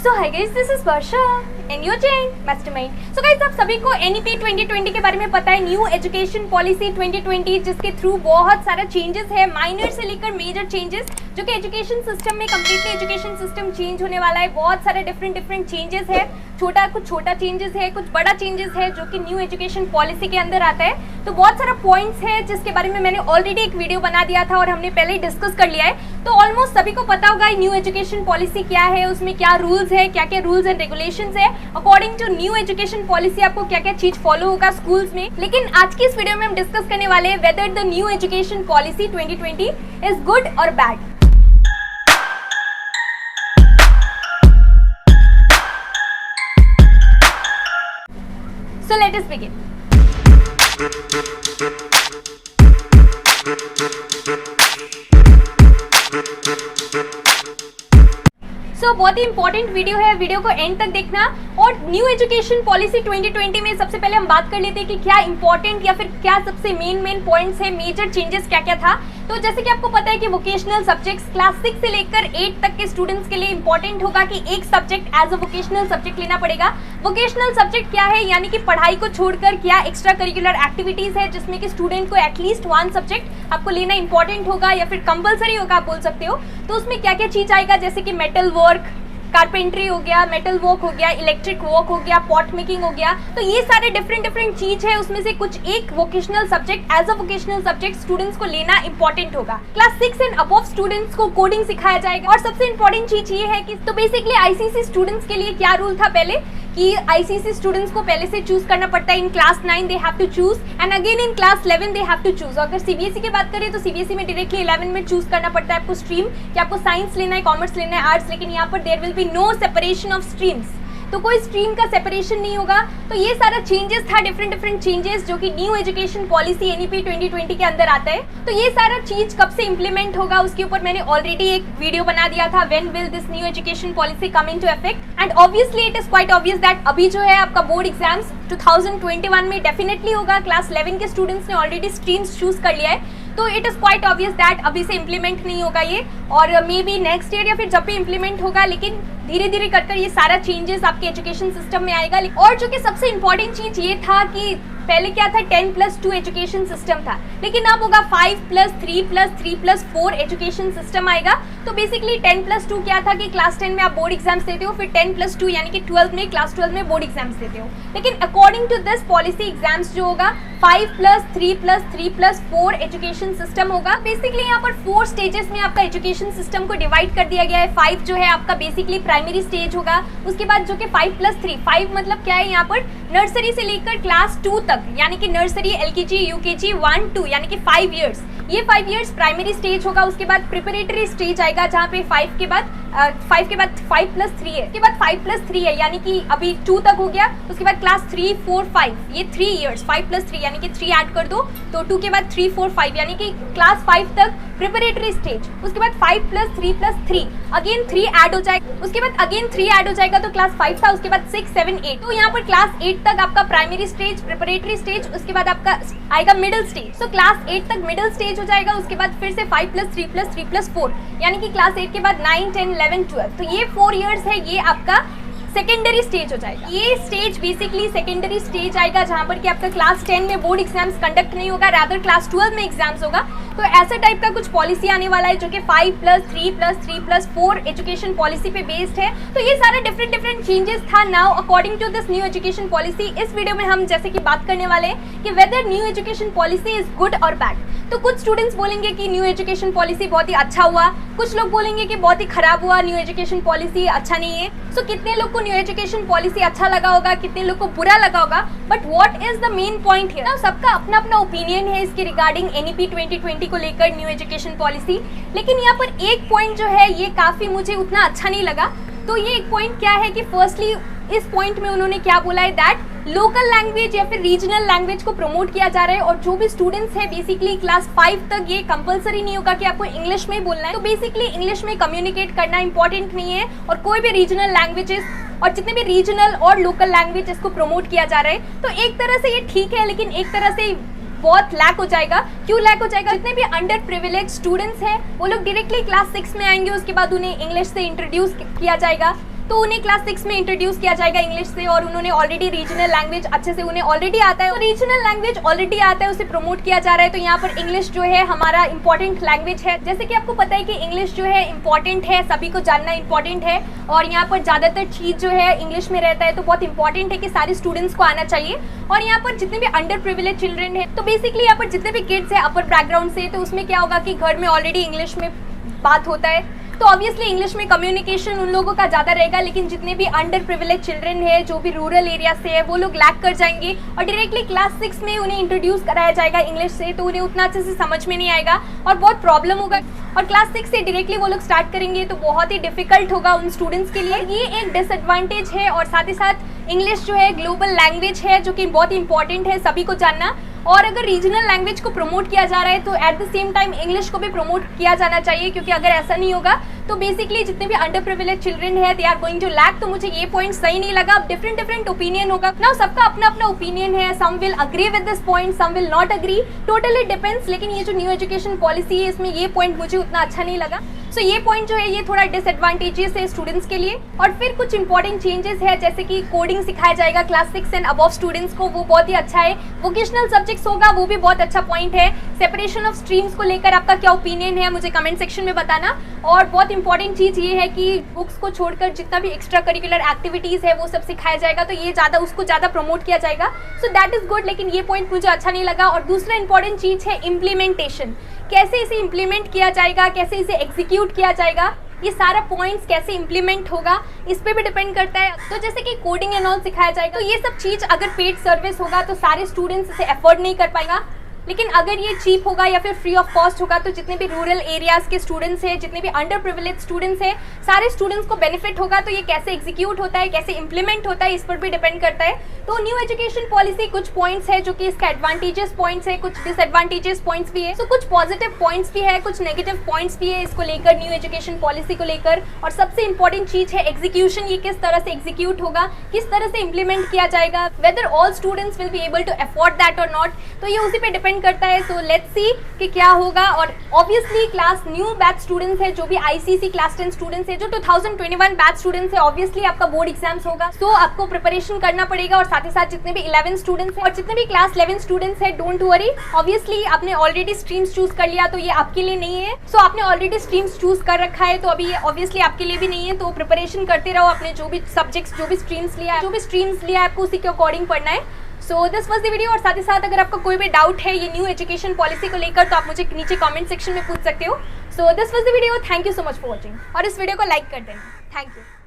So hi guys, this is Varsha and your Jain mastermind. So guys, आप सभी को NEP 2020 के बारे में पता है, न्यू एजुकेशन पॉलिसी 2020, जिसके थ्रू बहुत सारा चेंजेस है, माइनर से लेकर मेजर चेंजेस, जो कि एजुकेशन सिस्टम में कम्प्लीटली एजुकेशन सिस्टम चेंज होने वाला है। बहुत सारे डिफरेंट चेंजेस है, कुछ छोटा चेंजेस है, कुछ बड़ा चेंजेस है, जो कि न्यू एजुकेशन पॉलिसी के अंदर आता है। तो बहुत सारा पॉइंट्स है जिसके बारे में मैंने ऑलरेडी एक वीडियो बना दिया था और हमने पहले ही डिस्कस कर लिया है। तो ऑलमोस्ट सभी को पता होगा न्यू एजुकेशन पॉलिसी क्या है, उसमें क्या रूल्स है, क्या क्या रूल्स एंड रेगुलेशंस है। According to new education policy आपको क्या क्या चीज फॉलो होगा स्कूल्स में। लेकिन आज की इस वीडियो में हम डिस्कस करने वाले हैं whether the new education policy 2020 is good और bad. So let us begin. बहुत ही इंपॉर्टेंट वीडियो है, वीडियो को एंड तक देखना। और न्यू एजुकेशन पॉलिसी 2020 में सबसे पहले हम बात कर लेते हैं कि क्या इंपॉर्टेंट या फिर क्या सबसे मेन पॉइंट्स है, मेजर चेंजेस क्या क्या था। तो जैसे कि आपको पता है कि वोकेशनल सब्जेक्ट्स क्लास 6 से लेकर 8 तक के स्टूडेंट्स के लिए इंपॉर्टेंट होगा कि एक subject as a vocational subject लेना पड़ेगा। वोकेशनल सब्जेक्ट क्या है, यानी कि पढ़ाई को छोड़कर क्या एक्स्ट्रा करिकुलर एक्टिविटीज है जिसमें कि स्टूडेंट को एटलीस्ट 1 सब्जेक्ट आपको लेना इंपॉर्टेंट होगा या फिर कंपलसरी होगा, आप बोल सकते हो। तो उसमें क्या क्या चीज आएगा, जैसे कि मेटल वर्क, कारपेंट्री हो गया, मेटल वर्क हो गया, इलेक्ट्रिक वर्क हो गया, पॉट मेकिंग हो गया। तो ये सारे डिफरेंट चीज है, उसमें से कुछ एक vocational subject as a vocational subject students को लेना इंपॉर्टेंट होगा। क्लास 6 एंड अबव स्टूडेंट्स को कोडिंग सिखाया जाएगा। और सबसे इंपॉर्टेंट चीज ये है कि तो बेसिकली आईसीएसई स्टूडेंट्स के लिए क्या रूल था पहले कि आईसीएसई स्टूडेंट्स को पहले से चूज करना पड़ता है। In class 9 they have to choose and again in class 11 they have to choose. अगर सीबीएसई की बात करें तो सीबीएसई में डायरेक्टली 11 में चूज करना पड़ता है आपको स्ट्रीम, कि आपको साइंस लेना है, कॉमर्स लेना है, आर्ट्स। लेकिन यहाँ पर there will be no separation of streams, तो कोई स्ट्रीम का सेपरेशन नहीं होगा। तो ये सारा चेंजेस था, डिफरेंट चेंजेस जो कि न्यू एजुकेशन पॉलिसी एनईपी 2020 के अंदर आता है। तो ये सारा चीज कब से इंप्लीमेंट होगा उसके ऊपर मैंने ऑलरेडी एक वीडियो बना दिया था, when will this new education policy come into effect. And obviously it is quite obvious that अभी जो है आपका बोर्ड एग्जाम्स 2021 में डेफिनेटली होगा। क्लास 11 के स्टूडेंट्स ने ऑलरेडी स्ट्रीम्स चूज कर लिया है, तो it is quite obvious that अभी से इम्प्लीमेंट नहीं होगा ये, और मे बी नेक्स्ट ईयर या फिर जब भी इम्प्लीमेंट होगा। लेकिन धीरे धीरे कर ये सारा चेंजेस आपके एजुकेशन सिस्टम में आएगा। और जो कि सबसे इंपॉर्टेंट चीज ये था कि पहले क्या था, 10+2 एजुकेशन सिस्टम था, लेकिन अब होगा 5+3+3+4 एजुकेशन सिस्टम आएगा। तो बेसिकली 10+2 क्या था कि क्लास 10 में आप बोर्ड एग्जाम्स देते हो, फिर 10+2 यानी कि 12 में, क्लास 12 में बोर्ड एग्जाम्स देते हो। लेकिन according to this policy exams जो होगा 5+3+3+4 एजुकेशन सिस्टम होगा। बेसिकली यहाँ पर 4 स्टेजेस में आपका एजुकेशन सिस्टम को डिवाइड कर दिया गया है। 5 जो है आपका बेसिकली प्राइमरी स्टेज होगा, उसके बाद जो कि 5+3, 5 मतलब क्या है, यहाँ पर नर्सरी से लेकर क्लास 2 तक, यानी कि नर्सरी, एलकेजी, यूकेजी 1, 2 यानी कि 5 इयर्स। ये 5 इयर्स प्राइमरी स्टेज होगा। उसके बाद प्रिपरेटरी स्टेज आएगा जहाँ पे 5 के बाद 5+3 है, उसके बाद 5+3 है, यानी कि अभी 2 तक हो गया। उसके बाद क्लास 3, 4, 5, ये 3 इयर्स, 5+3 यानी कि 3 ऐड कर दो तो 2 के बाद 3, 4, 5 यानी कि क्लास 5 तक प्रिपरेटरी स्टेज। उसके बाद 5+3+3 अगेन 3 ऐड हो जाएगा, उसके बाद अगेन 3 ऐड हो जाएगा तो क्लास 5 था। उसके बाद 6, 7, 8, तो यहाँ पर क्लास 8 तक आपका प्राइमरी स्टेज, प्रिपरेटरी स्टेज, उसके बाद आपका आएगा मिडिल स्टेज। तो क्लास 8 तक मिडिल स्टेज हो जाएगा। उसके बाद फिर से 5+3+3+4 यानी कि क्लास 8 के बाद 9, 10, 11, 12, तो ये 4 इयर्स है, ये आपका सेकेंडरी स्टेज हो जाएगा। ये स्टेज बेसिकली सेकेंडरी स्टेज आएगा जहां पर कि आपका क्लास 10 में बोर्ड एग्जाम्स कंडक्ट नहीं होगा, रादर क्लास 12 में एग्जाम्स होगा। तो ऐसा टाइप का कुछ पॉलिसी आने वाला है जो कि 5+3+3+4 एजुकेशन पॉलिसी पे बेस्ड है। तो ये सारा डिफरेंट चेंजेस था now according to this new education policy. इस वीडियो में हम जैसे कि बात करने वाले हैं कि whether new education policy is good और बैड। तो कुछ स्टूडेंट्स बोलेंगे कि न्यू एजुकेशन पॉलिसी बहुत ही अच्छा हुआ, कुछ लोग बोलेंगे कि बहुत ही खराब हुआ, न्यू एजुकेशन पॉलिसी अच्छा नहीं है। सो कितने लोग को न्यू एजुकेशन पॉलिसी अच्छा लगा होगा, कितने लोग को बुरा लगा होगा, but what is the main point here. सबका अपना अपना ओपिनियन है इसके रिगार्डिंग एनईपी 2020 को लेकर न्यू एजुकेशन पॉलिसी। लेकिन यहाँ पर एक पॉइंट जो है ये काफी मुझे उतना अच्छा नहीं लगा। तो ये एक पॉइंट क्या है कि फर्स्टली इस पॉइंट में उन्होंने क्या बोला है दैट लोकल लैंग्वेज या फिर रीजनल लैंग्वेज को प्रमोट किया जा रहा है। और जो भी स्टूडेंट्स है बेसिकली क्लास 5 तक ये कंपलसरी नहीं होगा कि आपको इंग्लिश में बोलना है। तो बेसिकली इंग्लिश में कम्युनिकेट करना इंपॉर्टेंट नहीं है, और कोई भी रीजनल लैंग्वेजेस और जितने भी रीजनल और लोकल लैंग्वेज इसको प्रमोट किया जा रहा है। तो एक तरह से ये ठीक है, लेकिन एक तरह से बहुत लैक हो जाएगा। क्यों लैक हो जाएगा? जितने भी अंडर प्रिविलेज स्टूडेंट्स हैं वो लोग डायरेक्टली क्लास 6 में आएंगे, उसके बाद उन्हें इंग्लिश से इंट्रोड्यूस किया जाएगा। तो उन्हें क्लास 6 में इंट्रोड्यूस किया जाएगा इंग्लिश से, और उन्होंने ऑलरेडी रीजनल लैंग्वेज अच्छे से उन्हें ऑलरेडी आता है, तो रीजनल लैंग्वेज ऑलरेडी आता है, उसे प्रमोट किया जा रहा है। तो यहाँ पर इंग्लिश जो है हमारा इंपॉर्टेंट लैंग्वेज है। जैसे कि आपको पता है कि इंग्लिश जो है इंपॉर्टेंट है, सभी को जानना इंपॉर्टेंट है, और यहाँ पर ज़्यादातर चीज़ जो है इंग्लिश में रहता है, तो बहुत इंपॉर्टेंट है कि सारे स्टूडेंट्स को आना चाहिए। और यहाँ पर जितने भी अंडर प्रिविलेज चिल्ड्रन है, तो बेसिकली यहाँ पर जितने भी किड्स है अपर बैकग्राउंड से, तो उसमें क्या होगा कि घर में ऑलरेडी इंग्लिश में बात होता है, तो ऑब्वियसली इंग्लिश में कम्युनिकेशन उन लोगों का ज़्यादा रहेगा। लेकिन जितने भी अंडर प्रिविलेज चिल्ड्रन है, जो भी रूरल एरिया से है, वो लोग लैक कर जाएंगे, और डायरेक्टली क्लास 6 में उन्हें इंट्रोड्यूस कराया जाएगा इंग्लिश से, तो उन्हें उतना अच्छे से समझ में नहीं आएगा और बहुत प्रॉब्लम होगा। और क्लास 6 से डायरेक्टली वो लोग स्टार्ट करेंगे तो बहुत ही डिफिकल्ट होगा उन स्टूडेंट्स के लिए। ये एक डिसएडवांटेज है, और साथ ही साथ इंग्लिश जो है ग्लोबल लैंग्वेज है, जो कि बहुत ही इंपॉर्टेंट है सभी को जानना। और अगर रीजनल लैंग्वेज को प्रमोट किया जा रहा है, तो at the same time English को भी प्रमोट किया जाना चाहिए, क्योंकि अगर ऐसा नहीं होगा तो बेसिकली जितने भी अंडर प्रिविलेज चिल्ड्रन है they are going to lack. तो मुझे ये पॉइंट सही नहीं लगा। अब डिफरेंट ओपिनियन होगा ना, सबका अपना अपना ओपिनियन है। Some will agree with this point, some will not agree, totally depends. लेकिन ये जो न्यू एजुकेशन पॉलिसी है, इसमें ये पॉइंट मुझे उतना अच्छा नहीं लगा। सो ये पॉइंट जो है ये थोड़ा डिसएडवांटेजेस है स्टूडेंट्स के लिए। और फिर कुछ इंपॉर्टेंट चेंजेस है, जैसे कि कोडिंग सिखाया जाएगा क्लास 6 एंड अबव स्टूडेंट्स को, वो बहुत ही अच्छा है। वोकेशनल सब्जेक्ट्स होगा, वो भी बहुत अच्छा पॉइंट है। सेपरेशन ऑफ स्ट्रीम्स को लेकर आपका क्या ओपिनियन है, मुझे कमेंट सेक्शन में बताना। और बहुत इंपॉर्टेंट चीज़ ये है कि बुक्स को छोड़कर जितना भी एक्स्ट्रा करिकुलर एक्टिविटीज़ है वो सब सिखाया जाएगा, तो ये उसको ज़्यादा प्रमोट किया जाएगा। सो दैट इज़ गुड, लेकिन ये पॉइंट मुझे अच्छा नहीं लगा। और दूसरा इंपॉर्टेंट चीज़ है इम्प्लीमेंटेशन, कैसे इसे इम्प्लीमेंट किया जाएगा, कैसे इसे एग्जीक्यूट किया जाएगा, ये सारा पॉइंट्स कैसे इम्प्लीमेंट होगा इस पे भी डिपेंड करता है। तो जैसे कि कोडिंग एंड ऑल सिखाया जाएगा, तो ये सब चीज़ अगर पेड सर्विस होगा तो सारे स्टूडेंट्स इसे अफोर्ड नहीं कर पाएगा। लेकिन अगर ये चीप होगा या फिर फ्री ऑफ कॉस्ट होगा, तो जितने भी रूरल एरियाज़ के स्टूडेंट्स हैं, जितने भी अंडर प्रिविलेज स्टूडेंट्स हैं, सारे स्टूडेंट्स को बेनिफिट होगा। तो ये कैसे एग्जीक्यूट होता है, कैसे इंप्लीमेंट होता है, इस पर भी डिपेंड करता है। तो न्यू एजुकेशन पॉलिसी कुछ पॉइंट्स है जो कि इसका एडवांटेजेस पॉइंट्स है, कुछ डिसएडवांटेजेस पॉइंट्स भी है। तो कुछ पॉजिटिव पॉइंट्स भी है, कुछ नेगेटिव पॉइंट्स भी है इसको लेकर, न्यू एजुकेशन पॉलिसी को लेकर। और सबसे इंपॉर्टेंट चीज़ है एग्जीक्यूशन, ये किस तरह से एग्जीक्यूट होगा, किस तरह से इंप्लीमेंट किया जाएगा, whether all students will be able to afford that और नॉट, तो ये उसी पे डिपेंड करता है। तो लेट्स सी कि क्या होगा। और obviously class new batch students है, जो भी आईसीसी क्लास 10 स्टूडेंट्स है, जो 2021 बैच स्टूडेंट्स है, ऑब्वियसली आपका बोर्ड एग्जाम्स होगा, सो आपको प्रिपरेशन करना पड़ेगा। और साथ ही साथ जितने भी 11 स्टूडेंट्स हैं और जितने भी क्लास 11 स्टूडेंट्स हैं, डोंट वरी, ऑब्वियसली आपने ऑलरेडी स्ट्रीम्स चूज कर लिया, तो ये आपके लिए नहीं है। सो आपने ऑलरेडी स्ट्रीम्स चूज कर रखा है, तो अभी ये ऑब्वियसली आपके लिए भी नहीं है। तो प्रिपरेशन करते रहो, अपने जो भी सब्जेक्ट्स, जो भी स्ट्रीम्स लिया है आपको उसी के अकॉर्डिंग पढ़ना है। So this was the video. और साथ ही साथ अगर आपका कोई भी डाउट है ये न्यू एजुकेशन पॉलिसी को लेकर, तो आप मुझे नीचे कमेंट सेक्शन में पूछ सकते हो। So this was the video, thank you so much for watching, और इस वीडियो को लाइक कर देना, थैंक यू।